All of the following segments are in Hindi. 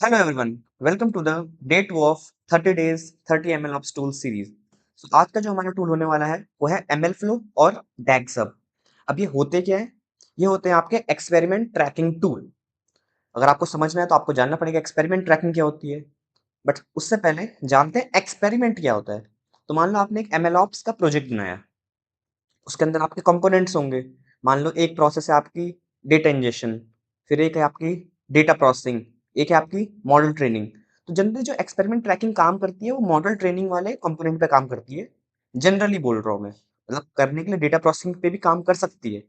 Hello everyone, welcome to the day 2 of 30 days 30 ml of tool series। आज का जो हमारा टूल होने वाला है वो है ML Flow और DAGSUB। अब ये होते क्या है? ये होते हैं आपके एक्सपेरिमेंट ट्रैकिंग टूल। अगर आपको समझना है तो आपको जानना पड़ेगा एक्सपेरिमेंट ट्रैकिंग क्या होती है। बट उससे पहले जानते हैं एक्सपेरिमेंट क्या होता है। तो मान लो आपने एक MLOps का प्रोजेक्ट बनाया, उसके अंदर आपके कंपोनेंट्स होंगे। मान लो एक प्रोसेस है आपकी डेटा इंजेक्शन, फिर एक है आपकी डेटा प्रोसेसिंग, एक है आपकी मॉडल ट्रेनिंग। तो जनरली जो एक्सपेरिमेंट ट्रैकिंग काम करती है वो मॉडल ट्रेनिंग वाले कंपोनेंट पे काम करती है। जनरली बोल रहा हूँ मैं, मतलब करने के लिए डेटा प्रोसेसिंग पे भी काम कर सकती है।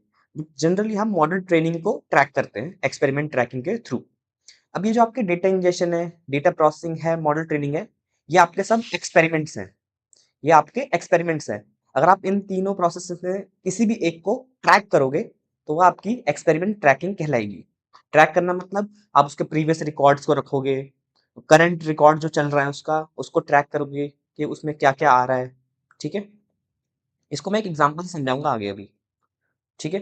जनरली हम मॉडल ट्रेनिंग को ट्रैक करते हैं एक्सपेरिमेंट ट्रैकिंग के थ्रू। अब ये जो आपके डेटा इंजेक्शन है, डेटा प्रोसेसिंग है, मॉडल ट्रेनिंग है, ये आपके सब एक्सपेरिमेंट्स हैं। ये आपके एक्सपेरिमेंट्स हैं। अगर आप इन तीनों प्रोसेस में किसी भी एक को ट्रैक करोगे तो वो आपकी एक्सपेरिमेंट ट्रैकिंग कहलाएगी। ट्रैक करना मतलब आप उसके प्रीवियस रिकॉर्ड्स को रखोगे, करंट रिकॉर्ड जो चल रहा है उसका उसको ट्रैक करोगे कि उसमें क्या क्या आ रहा है। ठीक है, इसको मैं एक एग्जांपल से समझाऊंगा आगे अभी। ठीक है,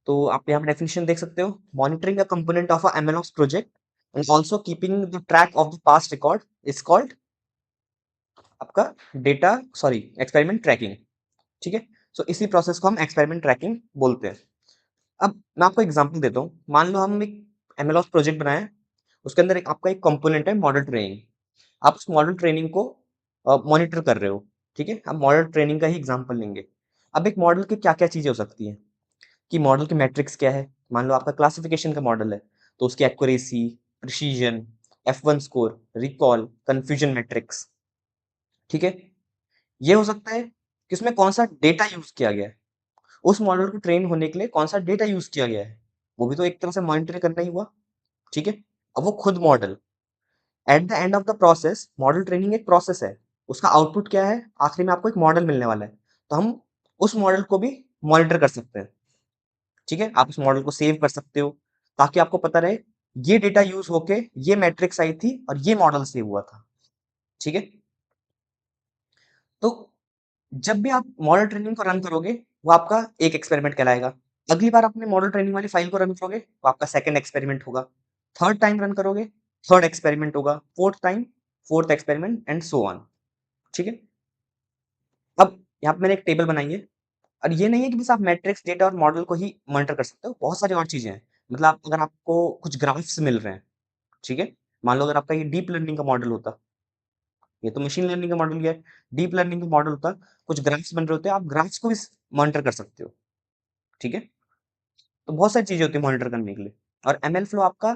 तो आप यहाँ पे डेफिनेशन देख सकते हो। Monitoring a component of a MLOps project and also keeping the track of the past record is called आपका डेटा सॉरी एक्सपेरिमेंट ट्रैकिंग। ठीक है, सो इसी प्रोसेस को हम एक्सपेरिमेंट ट्रैकिंग बोलते हैं। अब मैं आपको एग्जांपल देता हूँ। मान लो हम एक एमएलओएस प्रोजेक्ट बनाए, उसके अंदर एक आपका एक कंपोनेंट है मॉडल ट्रेनिंग। आप उस मॉडल ट्रेनिंग को मॉनिटर कर रहे हो। ठीक है, हम मॉडल ट्रेनिंग का ही एग्जांपल लेंगे। अब एक मॉडल की क्या क्या चीजें हो सकती हैं कि मॉडल की मैट्रिक्स क्या है। मान लो आपका क्लासिफिकेशन का मॉडल है तो उसकी accuracy, precision, F1 score, recall, confusion matrix. ठीक है, ये हो सकता है कि उसमें कौन सा डेटा यूज किया गया है, उस मॉडल को ट्रेन होने के लिए कौन सा डेटा यूज किया गया है, वो भी तो एक तरह से मॉनिटर करना ही हुआ। ठीक है, अब वो खुद model at the end of the process, model training एक प्रोसेस है, उसका आउटपुट क्या है, आखिरी में आपको एक मॉडल मिलने वाला है। तो हम उस मॉडल को भी मॉनिटर कर सकते हैं। ठीक है, आप उस मॉडल को सेव कर सकते हो ताकि आपको पता रहे ये डेटा यूज होके ये मैट्रिक्स आई थी और ये मॉडल सेव हुआ था। ठीक है, तो जब भी आप मॉडल ट्रेनिंग को रन करोगे वो आपका एक एक्सपेरिमेंट कहलाएगा। अगली बार अपने मॉडल ट्रेनिंग वाली फाइल को रन करोगे तो आपका सेकंड एक्सपेरिमेंट होगा। थर्ड टाइम रन करोगे, थर्ड एक्सपेरिमेंट होगा। Fourth time, fourth experiment and so on. ठीक है, अब यहाँ पे मैंने एक टेबल बनाई है और ये नहीं है कि बस आप मैट्रिक्स डेटा और मॉडल को ही मॉनिटर कर सकते हो, बहुत सारी और चीजें हैं। मतलब अगर आपको कुछ ग्राफ्स मिल रहे हैं, ठीक है, मान लो अगर आपका ये डीप लर्निंग का मॉडल होता, ये तो मशीन लर्निंग का मॉडल है, डीप लर्निंग का मॉडल होता, कुछ ग्राफ्स बन रहे होते हैं, आप ग्राफ्स को भी मॉनिटर कर सकते हो। ठीक है, तो बहुत सारी चीजें होती है मॉनिटर करने के लिए। और एमएल फ्लो आपका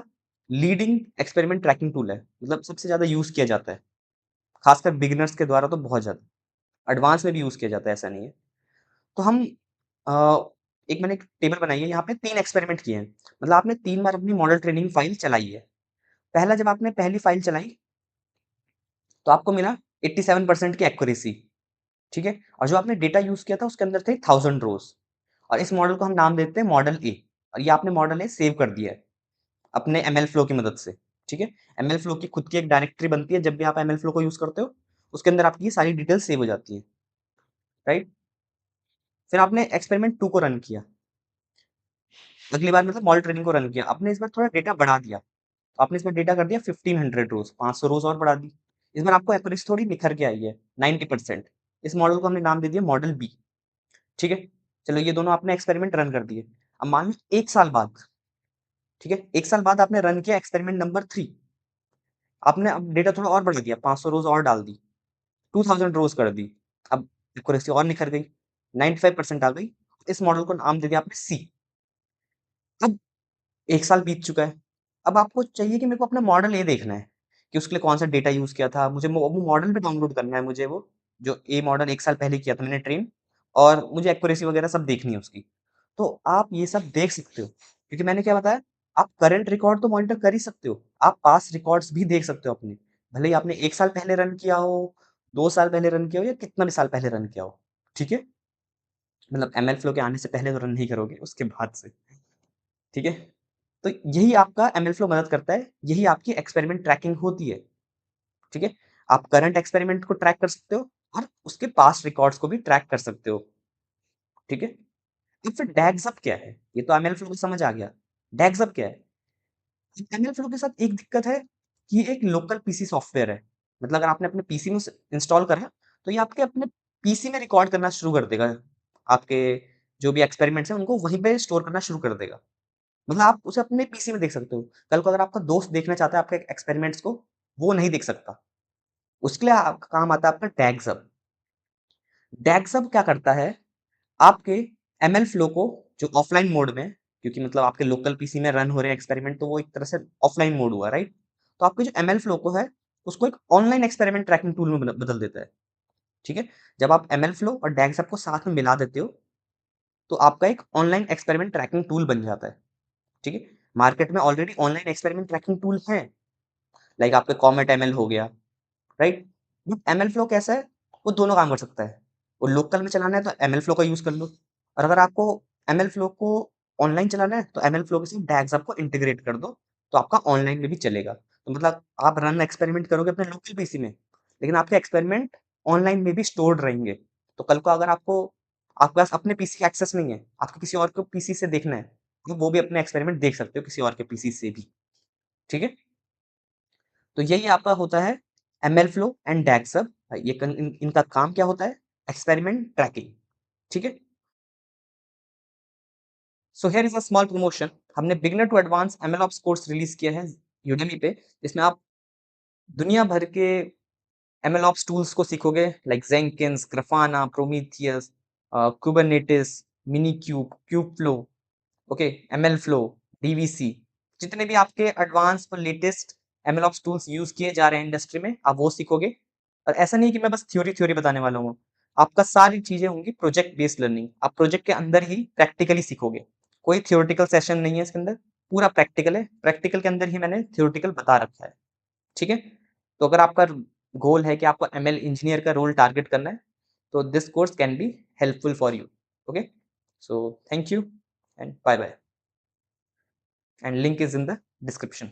लीडिंग एक्सपेरिमेंट ट्रैकिंग टूल है, मतलब सबसे ज्यादा यूज किया जाता है, खासकर बिगिनर्स के द्वारा तो बहुत ज्यादा। एडवांस में भी यूज किया जाता है, ऐसा नहीं है। तो हम अ, एक मैंने एक टेबल बनाई है, यहाँ पे 3 एक्सपेरिमेंट किए हैं। मतलब आपने 3 बार अपनी मॉडल ट्रेनिंग फाइल चलाई है। पहला जब आपने पहली फाइल चलाई तो आपको मिला 87% की एक्यूरेसी। ठीक है, और जो आपने डेटा यूज किया था उसके अंदर थे 1000 रोज। और इस मॉडल को हम नाम देते हैं मॉडल ए। और ये आपने मॉडल ए सेव कर दिया है अपने एमएल फ्लो की मदद से। ठीक है, एमएल फ्लो की खुद की एक डायरेक्टरी बनती है, जब भी आप एमएल फ्लो को यूज करते हो उसके अंदर आपकी ये सारी डिटेल सेव हो जाती है। राइट, फिर आपने एक्सपेरिमेंट 2 को रन किया। अगली बार मतलब मॉडल ट्रेनिंग को रन किया, आपने इस बार थोड़ा डेटा बढ़ा दिया। तो आपने इसमें डेटा कर दिया 1500 रोज, 500 रोज और बढ़ा दी। इस बार आपको एक्यूरेसी थोड़ी निखर के आई है 90%। इस मॉडल को हमने नाम दे दिया मॉडल बी। ठीक है, चलो ये दोनों आपने एक्सपेरिमेंट रन कर दिए। अब मान लो 1 साल बाद, ठीक है, 1 साल बाद आपने रन किया एक्सपेरिमेंट नंबर 3। आपने अब डेटा थोड़ा और बढ़ा दिया, 500 रोज और डाल दी, 2000 रोज कर दी। अब एक्यूरेसी और निखर गई, 95% आ गई। इस मॉडल को नाम दे दिया आपने सी। अब 1 साल बीत चुका है। अब आपको चाहिए कि मेरे को अपना मॉडल ए देखना है कि उसके लिए कौन सा डेटा यूज किया था, मुझे वो मॉडल भी डाउनलोड करना है, मुझे वो जो ए मॉडल 1 साल पहले किया था मैंने ट्रेन, और मुझे एक्यूरेसी वगैरह सब देखनी है उसकी। तो आप ये सब देख सकते हो क्योंकि मैंने क्या बताया, आप करंट रिकॉर्ड तो मॉनिटर कर ही सकते हो, आप पास्ट रिकॉर्ड्स भी देख सकते हो अपने। भले ही आपने 1 साल पहले रन किया हो, 2 साल पहले रन किया हो, या कितना भी साल पहले रन किया हो। ठीक है, मतलब एमएल फ्लो के आने से पहले तो रन नहीं करोगे, उसके बाद से। ठीक है, तो यही आपका एमएल फ्लो मदद करता है, यही आपकी एक्सपेरिमेंट ट्रैकिंग होती है। ठीक है, आप करंट एक्सपेरिमेंट को ट्रैक कर सकते हो और उसके पास्ट रिकॉर्ड्स को भी ट्रैक कर सकते हो। ठीक है, तो फिर डैग्सअप क्या है? ये तो एमएल फ्लो को समझ आ गया। डैग्सअप क्या है? एमएल फ्लो के साथ एक दिक्कत है, कि ये एक लोकल पीसी सॉफ्टवेयर है। मतलब अगर आपने अपने पीसी में उसे इंस्टॉल करा है, तो ये आपके अपने पीसी में रिकॉर्ड करना शुरू कर देगा। आपके जो भी एक्सपेरिमेंट्स हैं, उनको वहीं पे स्टोर करना शुरू कर देगा। मतलब आप उसे अपने पीसी में देख सकते हो। कल को अगर आपका दोस्त देखना चाहता है आपके एक्सपेरिमेंट्स को, वो नहीं देख सकता। उसके लिए काम आता है आपका डैगज़ब। डैगज़ब क्या करता है, आपके एमएल फ्लो को जो ऑफलाइन मोड में, क्योंकि मतलब आपके लोकल पीसी में रन हो रहे हैं एक्सपेरिमेंट, तो वो एक तरह से ऑफलाइन मोड हुआ, राइट? तो आपके जो एमएल फ्लो को है, उसको एक ऑनलाइन एक्सपेरिमेंट ट्रैकिंग टूल में बदल देता है। ठीक है? जब आप एमएल फ्लो और डैगज़ब को साथ में मिला देते हो, तो आपका एक ऑनलाइन एक्सपेरिमेंट ट्रैकिंग टूल बन जाता है। ठीक है? मार्केट में already online experiment tracking tool हैं, लाइक आपके कॉमेट एमएल हो गया, राइट? बट एमएल फ्लो कैसा है, वो दोनों काम कर सकता है। वो लोकल में चलाना है तो एमएल फ्लो का यूज़ कर लो, और अगर आपको एमएल फ्लो को ऑनलाइन चलाना है तो एमएल फ्लो के साथ डैगज़ब को इंटीग्रेट कर दो, तो आपका ऑनलाइन में भी चलेगा। तो मतलब आप रन एक्सपेरिमेंट करोगे अपने लोकल पीसी में, लेकिन आपके एक्सपेरिमेंट ऑनलाइन में भी स्टोर्ड रहेंगे। तो कल को अगर आपके पास अपने पीसी का एक्सेस नहीं है, आपको किसी और के पीसी से देखना है, तो वो भी अपने एक्सपेरिमेंट देख सकते हो किसी और के पीसी से भी। ठीक है? तो यही आपका होता है एमएल फ्लो एंड डैगसब। ये इनका काम क्या होता है, एक्सपेरिमेंट ट्रैकिंग। ठीक है, so here is a small promotion. हमने beginner to advance ML ops course release किया है यूडेमी पे, जिसमें आप दुनिया भर के एमएल ऑप्स टूल्स को सीखोगे, like Jenkins, Grafana, Prometheus, Kubernetes, Minikube, Kubeflow, okay, ML flow, DVC, जितने भी आपके एडवांस और latest ML ops tools use किए जा रहे हैं इंडस्ट्री में, आप वो सीखोगे। और ऐसा नहीं कि मैं बस थ्योरी थ्योरी बताने वाला हूँ, आपका सारी चीजें होंगी प्रोजेक्ट बेस्ड लर्निंग। आप प्रोजेक्ट के अंदर ही प्रैक्टिकली सीखोगे, कोई थ्योरेटिकल सेशन नहीं है इसके अंदर, पूरा प्रैक्टिकल है। प्रैक्टिकल के अंदर ही मैंने थ्योरेटिकल बता रखा है। ठीक है, तो अगर आपका गोल है कि आपको एमएल इंजीनियर का रोल टारगेट करना है, तो this course can be helpful for you. Okay, so thank you and bye bye, and link is in the description.